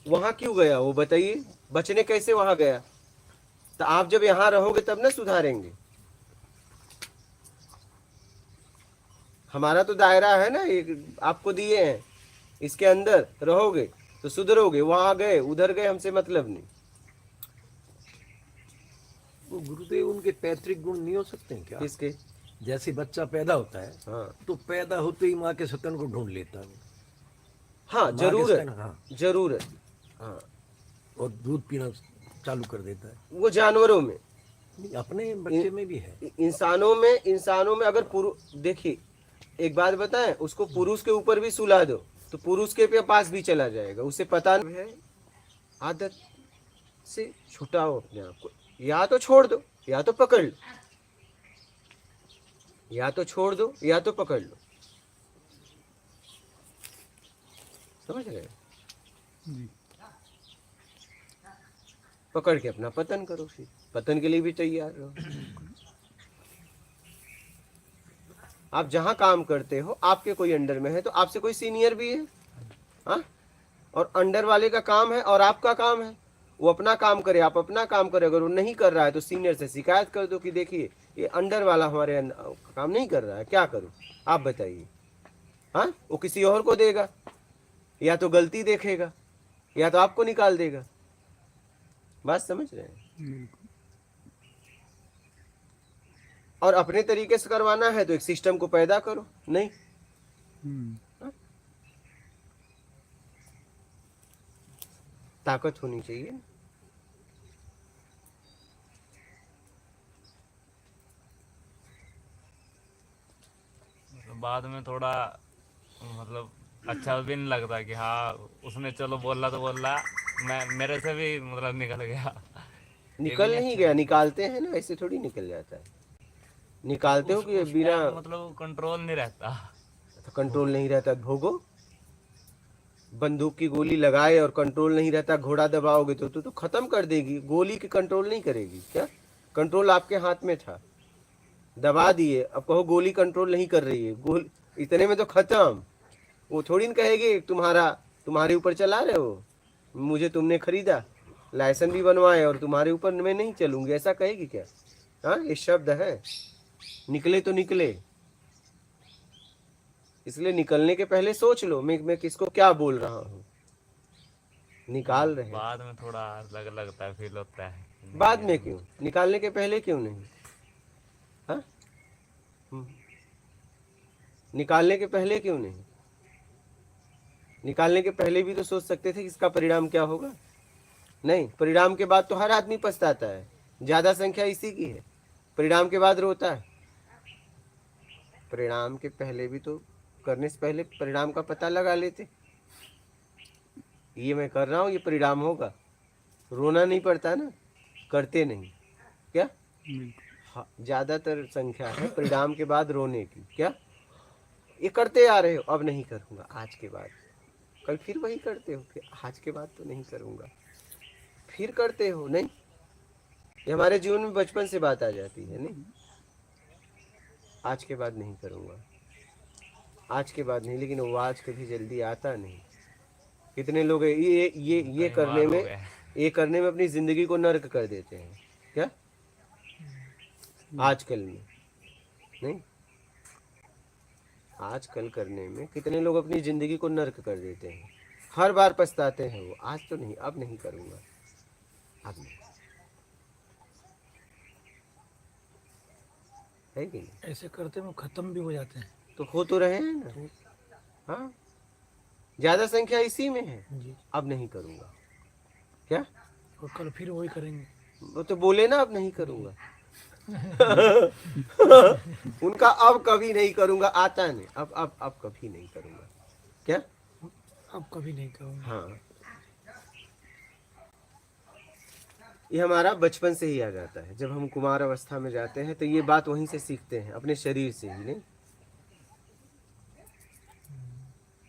वहां क्यों गया वो बताइए, बचने कैसे वहां गया? तो आप जब यहाँ रहोगे तब ना सुधारेंगे। हमारा तो दायरा है ना, एक आपको दिए हैं, इसके अंदर रहोगे तो सुधरोगे। वहां गए उधर गए, हमसे मतलब नहीं। वो गुरुदेव उनके पैतृक गुण नहीं हो सकते हैं क्या? किसके? जैसे बच्चा पैदा होता है हाँ तो पैदा होते ही माँ के स्तन को ढूंढ लेता है, हाँ, माँ के जरूर है, स्तन, हाँ, जरूर है। हाँ, और दूध पीना चालू कर देता है। वो जानवरों में, अपने बच्चे में भी है। इंसानों में अगर पुरुष, देखिए एक बात बताएं, उसको पुरुष के ऊपर भी सुला दो तो पुरुष के पास भी चला जाएगा, उसे पता नहीं है। आदत से छुटाओ अपने आप को, या तो छोड़ दो या तो पकड़ लो, या तो छोड़ दो या तो पकड़ लो। समझ रहे? पकड़ के अपना पतन करो, फिर पतन के लिए भी तैयार रहो। आप जहां काम करते हो, आपके कोई अंडर में है तो आपसे कोई सीनियर भी है, हाँ? और अंडर वाले का काम है और आपका काम है, वो अपना काम करे, आप अपना काम करे। अगर वो नहीं कर रहा है तो सीनियर से शिकायत कर दो कि देखिए ये अंडर वाला हमारे काम नहीं कर रहा है, क्या करूं आप बताइए। हाँ, वो किसी और को देगा, या तो गलती देखेगा या तो आपको निकाल देगा। बात समझ रहे हैं? और अपने तरीके से करवाना है तो एक सिस्टम को पैदा करो। नहीं, ताकत होनी चाहिए। बाद में थोड़ा मतलब अच्छा भी नहीं लगता कि हाँ उसने चलो बोला तो बोला, मैं मेरे से भी मतलब निकल गया। ये भी निकल नहीं नहीं अच्छा गया, लगता। निकालते हैं ना, ऐसे थोड़ी निकल जाता है। निकालते हो कि उस बिना, टाइम मतलब कंट्रोल नहीं रहता। तो कंट्रोल नहीं रहता भोगो। बंदूक की गोली लगाए और कंट्रोल नहीं रहता, घोड़ा दबाओगे तो खत्म कर देगी। गोली की कंट्रोल नहीं करेगी क्या? कंट्रोल आपके हाथ में था, दबा दिए, अब कहो गोली कंट्रोल नहीं कर रही है, गोल इतने में तो खत्म। वो थोड़ी न कहेगी तुम्हारे ऊपर चला रहे हो, मुझे तुमने खरीदा, लाइसेंस भी बनवाए और तुम्हारे ऊपर मैं नहीं चलूंगी, ऐसा कहेगी क्या? हाँ, ये शब्द है, निकले तो निकले। इसलिए निकलने के पहले सोच लो, मैं किसको क्या बोल रहा हूँ। निकाल रहे हैं। बाद में थोड़ा अलग लगता है, फील होता है कि नहीं बाद में यार। क्यों? निकालने के पहले क्यों नहीं? हाँ, निकालने के पहले क्यों नहीं? निकालने के पहले भी तो सोच सकते थे कि इसका परिणाम क्या होगा। नहीं, परिणाम के बाद तो हर आदमी पछताता है, ज्यादा संख्या इसी की है, परिणाम के बाद रोता है। परिणाम के पहले भी तो, करने से पहले परिणाम का पता लगा लेते, ये मैं कर रहा हूँ ये परिणाम होगा, रोना नहीं पड़ता ना, करते नहीं क्या? हाँ, ज्यादातर संख्या है परिणाम के बाद रोने की। क्या ये करते आ रहे हो, अब नहीं करूंगा आज के बाद, कल फिर वही करते हो, फिर आज के बाद तो नहीं करूंगा, फिर करते हो। नहीं, ये हमारे जीवन में बचपन से बात आ जाती है। नहीं, आज के बाद नहीं करूंगा, आज के बाद नहीं, लेकिन वो आज कभी जल्दी आता नहीं। कितने लोग ये कई करने बार हो में, गया। ये करने में अपनी जिंदगी को नर्क कर देते हैं। क्या? आजकल में नहीं, आजकल करने में कितने लोग अपनी जिंदगी को नर्क कर देते हैं, हर बार पछताते हैं वो, आज तो नहीं, अब नहीं करूंगा, अब नहीं। है कि नहीं? ऐसे करते में खत्म भी हो जाते हैं तो हो तो रहे हैं ना। हाँ, ज्यादा संख्या इसी में है, जी, अब नहीं करूंगा। क्या? और कल फिर वही करेंगे। वो तो बोले ना अब नहीं करूंगा। उनका अब कभी नहीं करूंगा आता नहीं, अब कभी नहीं करूंगा। क्या? अब कभी नहीं करूँगा। हाँ, ये हमारा बचपन से ही आ जाता है, जब हम कुमार अवस्था में जाते हैं तो ये बात वहीं से सीखते हैं, अपने शरीर से ही। नहीं,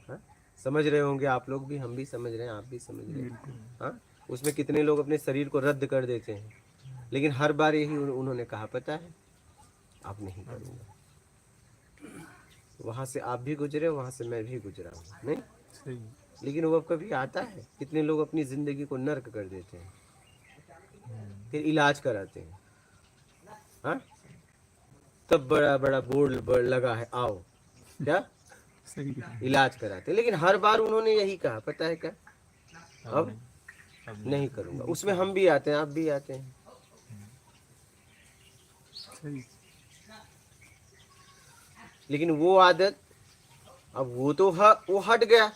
हाँ? समझ रहे होंगे आप लोग भी, हम भी समझ रहे हैं, आप भी समझ रहे हैं। हाँ, उसमें कितने लोग अपने शरीर को रद्द कर देते हैं, लेकिन हर बार यही उन्होंने कहा, पता है अब नहीं करूंगा। वहां से आप भी गुजरे, वहां से मैं भी गुजरा हूँ। नहीं, सही। लेकिन वो अब कभी आता है? कितने लोग अपनी जिंदगी को नर्क कर देते हैं, फिर इलाज कराते हैं। हाँ, तब बड़ा बड़ा बोर्ड लगा है, आओ क्या इलाज कराते। लेकिन हर बार उन्होंने यही कहा, पता है क्या, अब नहीं करूंगा। उसमें हम भी आते हैं, आप भी आते हैं। लेकिन वो आदत अब वो तो वो हट गया,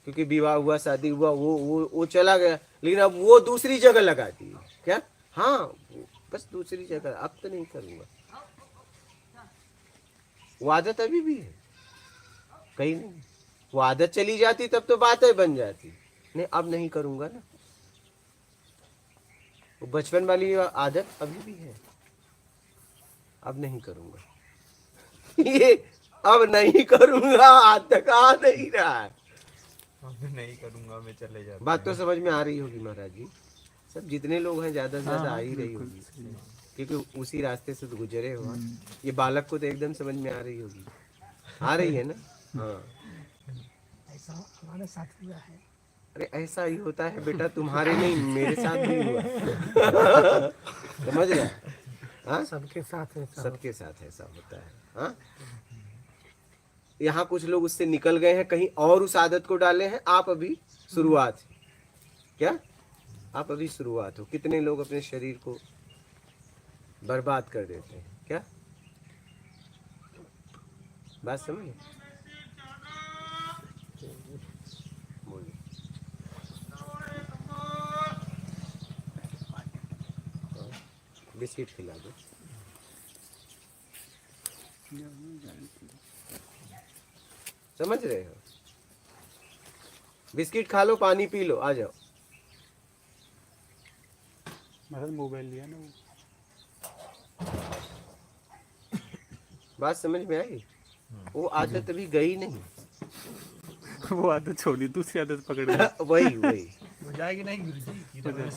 क्योंकि विवाह हुआ, शादी हुआ, वो चला गया। लेकिन अब वो दूसरी जगह लगाती है क्या, हाँ बस दूसरी जगह, अब तो नहीं करूंगा। वो आदत अभी भी है, कहीं नहीं। वो आदत चली जाती तब तो बातें बन जाती, नहीं अब नहीं करूंगा ना। वो बचपन वाली आदत अभी भी है, अब नहीं करूंगा। ये अब नहीं करूंगा आदत आ नहीं रहा है। अब नहीं करूंगा, मैं चले जाता बात तो समझ में आ रही होगी महाराज जी, सब जितने लोग हैं ज्यादा से ज्यादा आ ही रही होगी, क्योंकि उसी रास्ते से तो गुजरे हो। ये बालक को तो एकदम समझ में आ रही होगी, आ रही है ना। हाँ, ऐसा हमारे साथ हुआ है। अरे ऐसा ही होता है बेटा, तुम्हारे नहीं मेरे साथ भी हुआ। समझ रहे? हाँ, सबके साथ ऐसा सबके साथ ऐसा होता है। हाँ, यहाँ कुछ लोग उससे निकल गए हैं, कहीं और उस आदत को डाले हैं। आप अभी शुरुआत है क्या, आप अभी शुरुआत हो। कितने लोग अपने शरीर को बर्बाद कर देते हैं क्या, बात समझे? बोलिए। बिस्किट खिला दो। समझ रहे हो? बिस्किट खा लो, पानी पी लो, आ जाओ। मतलब मोबाइल लिया ना वो। बात समझ में आई? वो आदत अभी गई नहीं। वो आदत छोड़ी, दूसरी आदत पकड़ ली। वही वही हो जाएगी नहीं गुरुजी,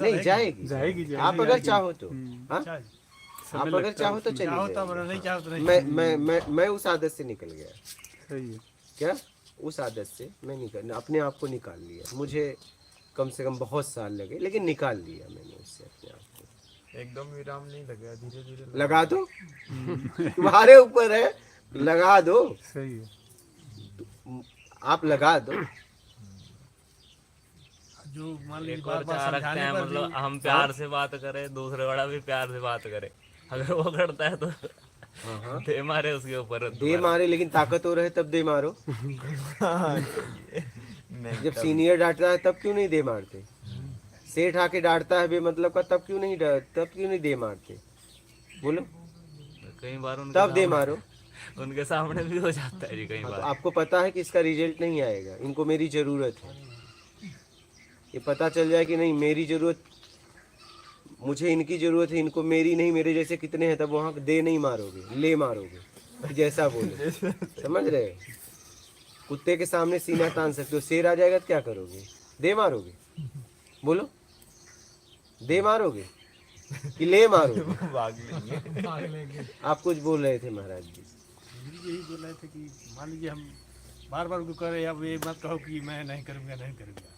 नहीं जाएगी, जाएगी आप अगर चाहो तो। हाँ, समय आप अगर लगता चाहो है तो चली चाहो तो जाएगी। बना, नहीं चाहो तो नहीं। मैं उस आदत से निकल गया। सही है। क्या, उस आदत से मैं निकल, अपने आप को निकाल लिया। मुझे कम से कम बहुत साल लगे, लेकिन निकाल लिया मैंने उससे अपने आप को। एकदम विराम नहीं लगा, धीरे धीरे लगा दो, तुम्हारे ऊपर है, लगा दो, सही है। आप लगा दो। जो मान लीजिए एक बार और बार चाह रखते समझाने हैं, पर मतलब भी हम प्यार से बात करें, दूसरे वाला भी प्यार से बात करे। अगर वो करता है तो हाँ हाँ, दे मारे उसके ऊपर। दे मारे, लेकिन ताकत हो रहे तब दे मारो। जब सीनियर डांटता है तब क्यों नहीं दे मारते? सेठ आके डांटता है बेमतलब का, तब क्यों नहीं दे मारते? बोलो, कई बार तब दे मारो। उनके सामने भी हो जाता है जी कई हाँ, तो बार। आपको पता है कि इसका रिजल्ट नहीं आएगा, इनको मेरी जरूरत है। ये पता चल जाए कि नहीं मेरी जरूरत, मुझे इनकी जरूरत है, इनको मेरी नहीं, मेरे जैसे कितने हैं, तब वहां दे नहीं मारोगे, ले मारोगे, जैसा बोले। समझ रहे? कुत्ते के सामने सीना तान सकते हो, शेर आ जाएगा तो क्या करोगे? दे मारोगे? बोलो, दे मारोगे कि ले मारोगे? भाग लेंगे। भाग लेंगे। आप कुछ बोल रहे थे महाराज जी। गुरुजी यही बोल रहे थे कि मान लीजिए हम बार बार उनको कह रहे हैं, अब ये मत कहो कि मैं नहीं करूँगा, नहीं करूँगा,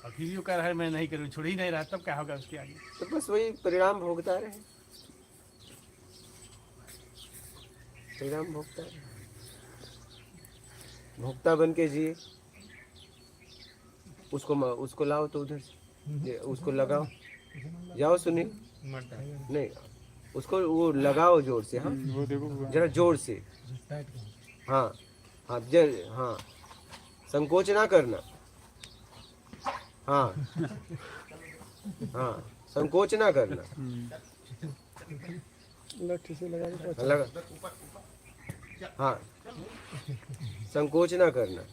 और फिर भी वो कह रहा है मैं नहीं करूँगा, छोड़ ही नहीं रहा, तब क्या होगा उसके आगे? तो बस वही परिणाम भोगता रहे, परिणाम भोगता रहे, भोक्ता बन के जिए। उसको लाओ तो उधर से, उसको लगाओ, जाओ सुनील, नहीं उसको वो लगाओ जोर से। हाँ, वो देखो जरा जोर से। हाँ हाँ, हाँ, संकोच ना करना। हाँ हाँ, संकोच ना करना। लट्ठी से लगा दो। लगा, हाँ, संकोच ना करना।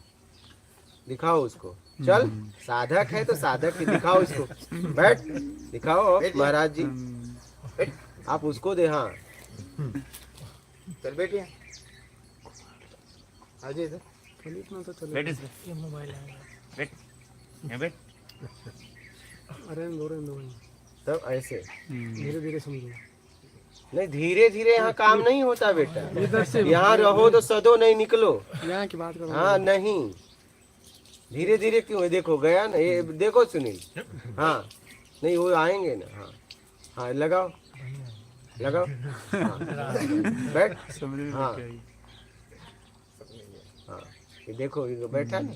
दिखाओ उसको, चल साधक है तो साधक ही दिखाओ इसको। बैठ, दिखाओ महाराज जी, आप उसको दे। हाँ, चल बैठिए, आ जाइए इधर। बैठ इसमें, ये मोबाइल आएगा। बैठ, यहाँ बैठ। अरे दो तब ऐसे धीरे धीरे समझो। नहीं, धीरे धीरे यहाँ काम नहीं होता बेटा। यहाँ रहो तो सदो नहीं निकलो। यहाँ की बात करो। हाँ नहीं, धीरे धीरे क्यों है, देखो गया ना ये, देखो सुनील, हाँ नहीं वो आएंगे ना, हाँ हाँ लगाओ लगाओ, हाँ बैठ, समझ में हाँ नहीं आई। हाँ ये देखो ये बैठा ना,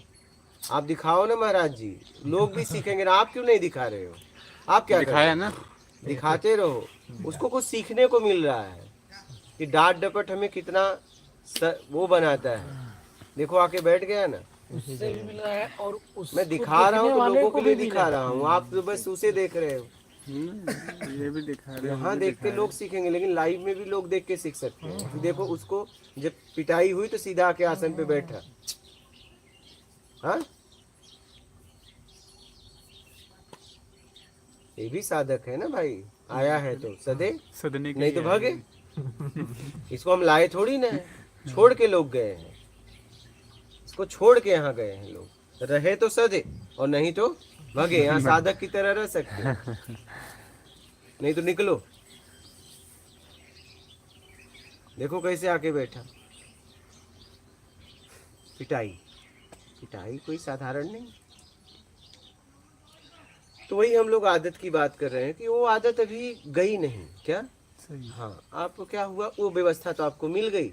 आप दिखाओ ना महाराज जी, लोग भी सीखेंगे ना, आप क्यों नहीं दिखा रहे हो, आप क्या दिखाया करते ना। हो? दिखाते रहो, उसको कुछ सीखने को मिल रहा है कि डांट डपट हमें कितना वो बनाता है। देखो आके बैठ गया ना, उससे भी मिल रहा है और उस मैं दिखा रहा हूँ तो वाले लोगों को के लिए भी मिल दिखा रहा रहा हूँ, आप तो बस उसे देख रहे हो। ये भी दिखा रहे हैं, यहाँ ये भी देखते दिखा लोग सीखेंगे, लेकिन लाइव में भी लोग देख के सीख सकते हैं। कि देखो उसको जब पिटाई हुई तो सीधा आके आसन पे बैठा, हाँ ये भी साधक है ना भाई, आया है तो सदे, रहे। सदने के नहीं तो लिए भागे। आए। इसको हम लाए थोड़ी ना है, छोड़ के लोग गए हैं, इसको छोड़ के यहाँ गए हैं लोग, रहे तो सदे और नहीं तो भागे। यहाँ साधक की तरह रह सकते हैं, नहीं तो निकलो। देखो कैसे आके बैठा, पिटाई, पिटाई कोई साधारण नहीं। तो वही हम लोग आदत की बात कर रहे हैं कि वो आदत अभी गई नहीं क्या। सही। हाँ आपको क्या हुआ, वो व्यवस्था तो आपको मिल गई,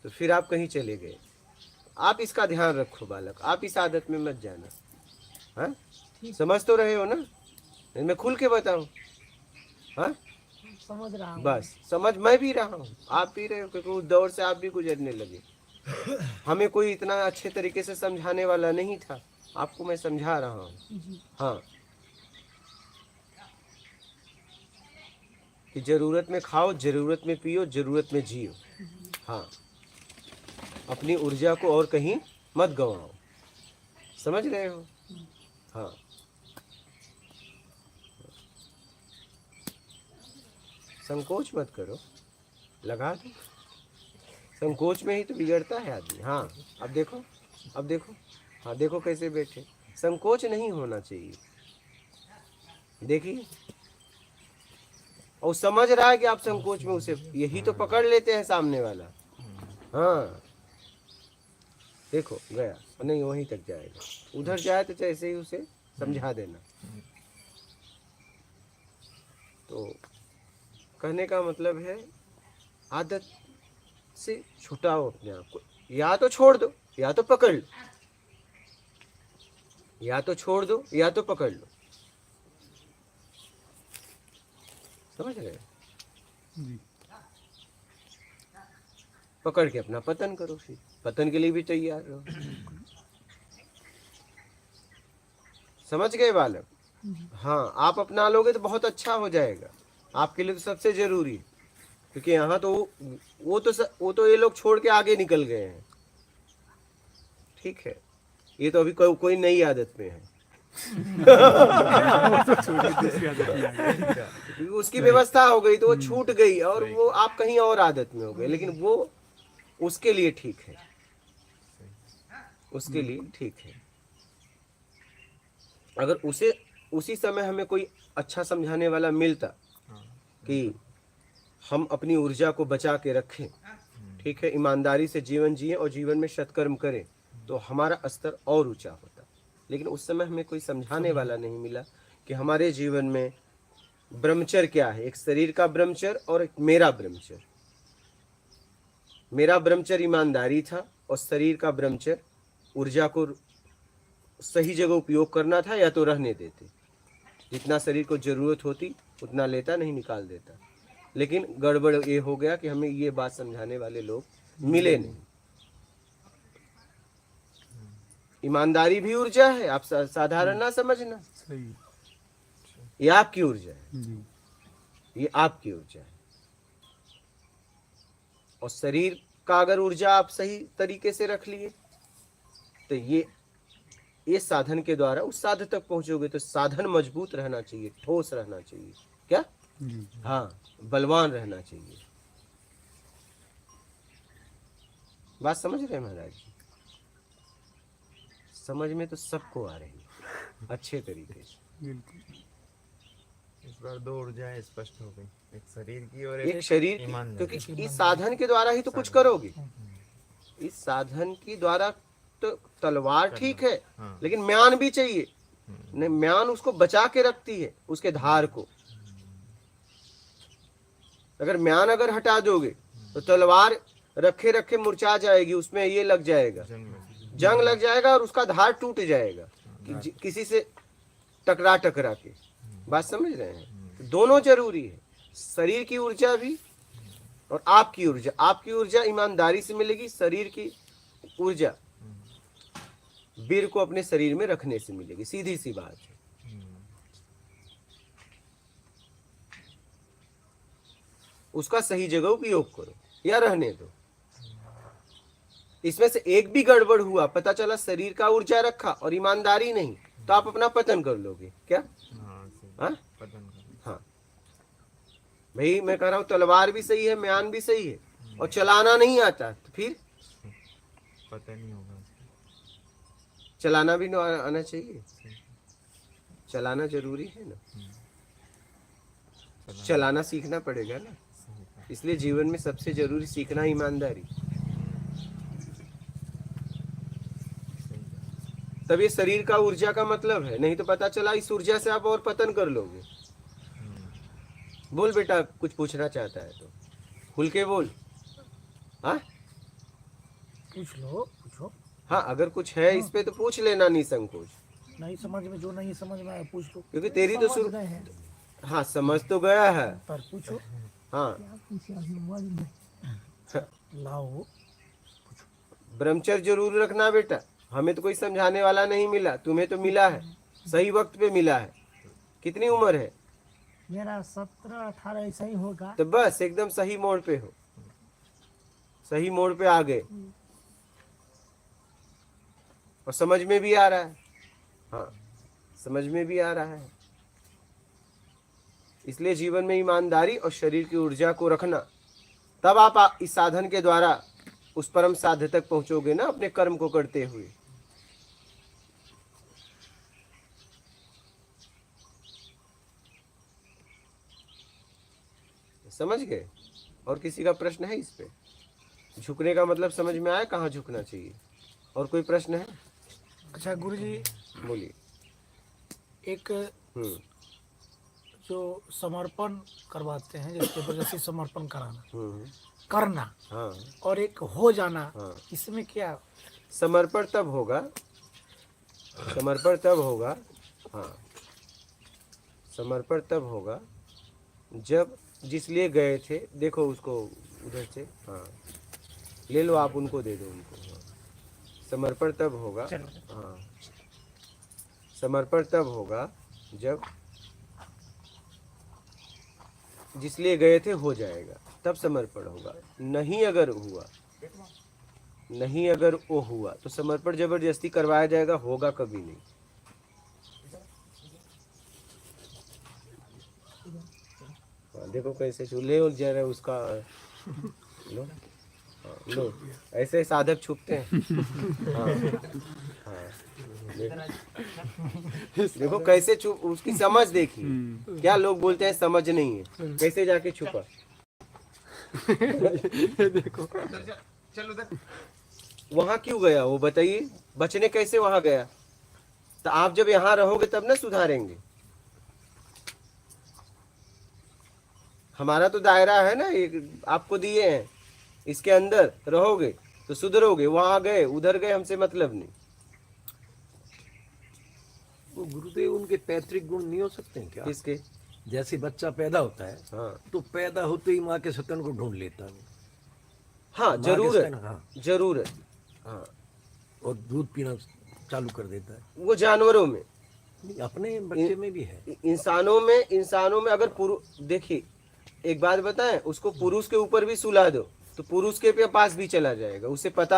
तो फिर आप कहीं चले गए। आप इसका ध्यान रखो बालक, आप इस आदत में मत जाना। हाँ समझ तो रहे हो ना, मैं खुल के बताऊं। हाँ समझ रहा हूँ। बस समझ मैं भी रहा हूँ, आप भी रहे हो, क्योंकि उस दौर से आप भी गुजरने लगे। हमें कोई इतना अच्छे तरीके से समझाने वाला नहीं था, आपको मैं समझा रहा हूँ। जी। हाँ कि जरूरत में खाओ, जरूरत में पियो, जरूरत में जियो। हाँ अपनी ऊर्जा को और कहीं मत गवाओ, समझ रहे हो। हाँ संकोच मत करो, लगा दो, संकोच में ही तो बिगड़ता है आदमी। हाँ अब देखो, अब देखो, हाँ देखो कैसे बैठे, संकोच नहीं होना चाहिए। देखिए और समझ रहा है कि आप संकोच में, उसे यही तो पकड़ लेते हैं सामने वाला। हाँ देखो गया, नहीं वहीं तक जाएगा, उधर जाए तो जैसे ही उसे समझा देना। तो कहने का मतलब है आदत से छुटाओ अपने आप को, या तो छोड़ दो या तो पकड़ लो, या तो छोड़ दो या तो पकड़ लो, समझ रहे हो। जी। पकड़ के अपना पतन करो, फिर पतन के लिए भी तैयार रहो। समझ गए बालक। हाँ आप अपना लोगे तो बहुत अच्छा हो जाएगा, आपके लिए तो सबसे जरूरी है। क्योंकि यहाँ तो वो तो ये लोग छोड़ के आगे निकल गए हैं, ठीक है। ये तो अभी कोई नई आदत में है। दूसरी आदत में आ गए। क्योंकि उसकी व्यवस्था हो गई तो वो छूट गई, और वो आप कहीं और आदत में हो गए, लेकिन वो उसके लिए ठीक है, उसके लिए ठीक है। अगर उसी समय हमें कोई अच्छा समझाने वाला मिलता कि हम अपनी ऊर्जा को बचा के रखें, ठीक है, ईमानदारी से जीवन जिए और जीवन में सत्कर्म करें, तो हमारा स्तर और ऊंचा होता। लेकिन उस समय हमें कोई समझाने वाला नहीं मिला कि हमारे जीवन में ब्रह्मचर्य क्या है, एक शरीर का ब्रह्मचर्य और एक मेरा ब्रह्मचर्य। मेरा ब्रह्मचर्य ईमानदारी था और शरीर का ब्रह्मचर्य ऊर्जा को सही जगह उपयोग करना था, या तो रहने देते, जितना शरीर को जरूरत होती उतना लेता, नहीं निकाल देता। लेकिन गड़बड़ ये हो गया कि हमें ये बात समझाने वाले लोग मिले नहीं। ईमानदारी भी ऊर्जा है, आप साधारण ना समझना, सही। ये आपकी ऊर्जा है, जी। ये आपकी ऊर्जा है। और शरीर का अगर ऊर्जा आप सही तरीके से रख लिए तो ये साधन के द्वारा उस साधन तक पहुंचोगे। तो साधन मजबूत रहना चाहिए, ठोस रहना चाहिए, क्या, जी। हाँ बलवान रहना चाहिए। बात समझ रहे हैं महाराज जी? समझ में तो सबको आ रही है अच्छे तरीके से। बिल्कुल। इस बार दो ऊर्जाएं स्पष्ट हो गई, एक शरीर की और एक शरीर की, ईमानदारी। क्योंकि इस साधन के द्वारा ही तो कुछ करोगे। इस साधन के द्वारा तो तलवार ठीक है, हाँ। लेकिन म्यान भी चाहिए। नहीं, म्यान उसको बचा के रखती है, उसके धार को। अगर म्यान अगर हटा दोगे तो तलवार रखे रखे मुरझा जाएगी, उसमें ये लग जाएगा, जंग लग जाएगा और उसका धार टूट जाएगा किसी से टकरा टकरा के। बात समझ रहे हैं? तो दोनों जरूरी है, शरीर की ऊर्जा भी और आपकी ऊर्जा। आपकी ऊर्जा ईमानदारी से मिलेगी, शरीर की ऊर्जा वीर को अपने शरीर में रखने से मिलेगी। सीधी सी बात है। उसका सही जगह उपयोग करो या रहने दो। इसमें से एक भी गड़बड़ हुआ, पता चला शरीर का ऊर्जा रखा और ईमानदारी नहीं, तो आप अपना पतन कर लोगे। क्या? हाँ हाँ भाई, मैं कह रहा हूं तलवार भी सही है, म्यान भी सही है, और चलाना नहीं आता तो फिर पता नहीं होगा। चलाना भी ना आना चाहिए। चलाना जरूरी है ना, चलाना सीखना पड़ेगा ना। इसलिए जीवन में सबसे जरूरी सीखना ईमानदारी। तब ये शरीर का ऊर्जा का मतलब है, नहीं तो पता चला इस ऊर्जा से आप और पतन कर लोगे। बोल बेटा, कुछ पूछना चाहता है तो खुल के बोल। हाँ पूछ लो, पूछो। हाँ, अगर कुछ है इस पे तो पूछ लेना निसंकोच, नहीं समझ में, जो नहीं समझ में आया पूछ लो। क्योंकि तेरी तो समझ शुरू। गए हैं हाँ, समझ तो गया है। पर पूछो। हाँ, लाओ। ब्रह्मचर्य जरूर रखना बेटा। हमें तो कोई समझाने वाला नहीं मिला, तुम्हें तो मिला है, सही वक्त पे मिला है। कितनी उम्र है? मेरा 17-18 ऐसा ही होगा। तो बस एकदम सही मोड़ पे हो, सही मोड़ पे आ गए, और समझ में भी आ रहा है। हाँ, समझ में भी आ रहा है। इसलिए जीवन में ईमानदारी और शरीर की ऊर्जा को रखना, तब आप इस साधन के द्वारा उस परम साध्य तक पहुंचोगे ना, अपने कर्म को करते हुए। समझ गए? और किसी का प्रश्न है इस पे? झुकने का मतलब समझ में आया, कहाँ झुकना चाहिए? और कोई प्रश्न है? अच्छा गुरुजी, बोलिए। एक हम्म जो समर्पण करवाते हैं, जैसे जबरदस्ती समर्पण कराना, हम्म करना, हाँ और एक हो जाना, हाँ। इसमें क्या? समर्पण तब होगा, समर्पण तब होगा, हाँ, समर्पण तब होगा जब जिस लिए गए थे, देखो उसको उधर से, हाँ ले लो आप, उनको दे दो उनको। हाँ। समर्पण तब होगा, हाँ, समर्पण तब होगा जब जिस लिए गए थे हो जाएगा, तब समर्पण होगा। नहीं अगर हुआ, नहीं अगर वो हुआ तो समर्पण जबरदस्ती करवाया जाएगा, होगा कभी नहीं। हाँ, देखो कैसे चूल्हे और जरा उसका लो, हाँ, लो, ऐसे साधक छुपते हैं। हाँ, हाँ, देखो कैसे छुप, उसकी समझ देखिए। क्या लोग बोलते हैं समझ नहीं है, कैसे जाके छुपा। देखो वहां क्यों गया वो बताइए, बचने कैसे वहां गया? तो आप जब यहाँ रहोगे तब ना सुधारेंगे। हमारा तो दायरा है ना, एक आपको दिए हैं, इसके अंदर रहोगे तो सुधरोगे। वहां गए उधर गए, हमसे मतलब नहीं। वो गुरुदेव उनके पैतृक गुण नहीं हो सकते हैं क्या? किसके? जैसे बच्चा पैदा होता है हाँ तो पैदा होते ही माँ के स्तन को ढूंढ लेता है, हाँ, माँ के जरूर स्तन, है, हाँ, जरूर है। हाँ, और दूध पीना चालू कर देता है। वो जानवरों में, अपने बच्चे में भी है। इंसानों में अगर पुरुष, देखिए एक बात बताएं, उसको पुरुष के ऊपर भी सुला दो तो पुरुष के पास भी चला जाएगा, उसे पता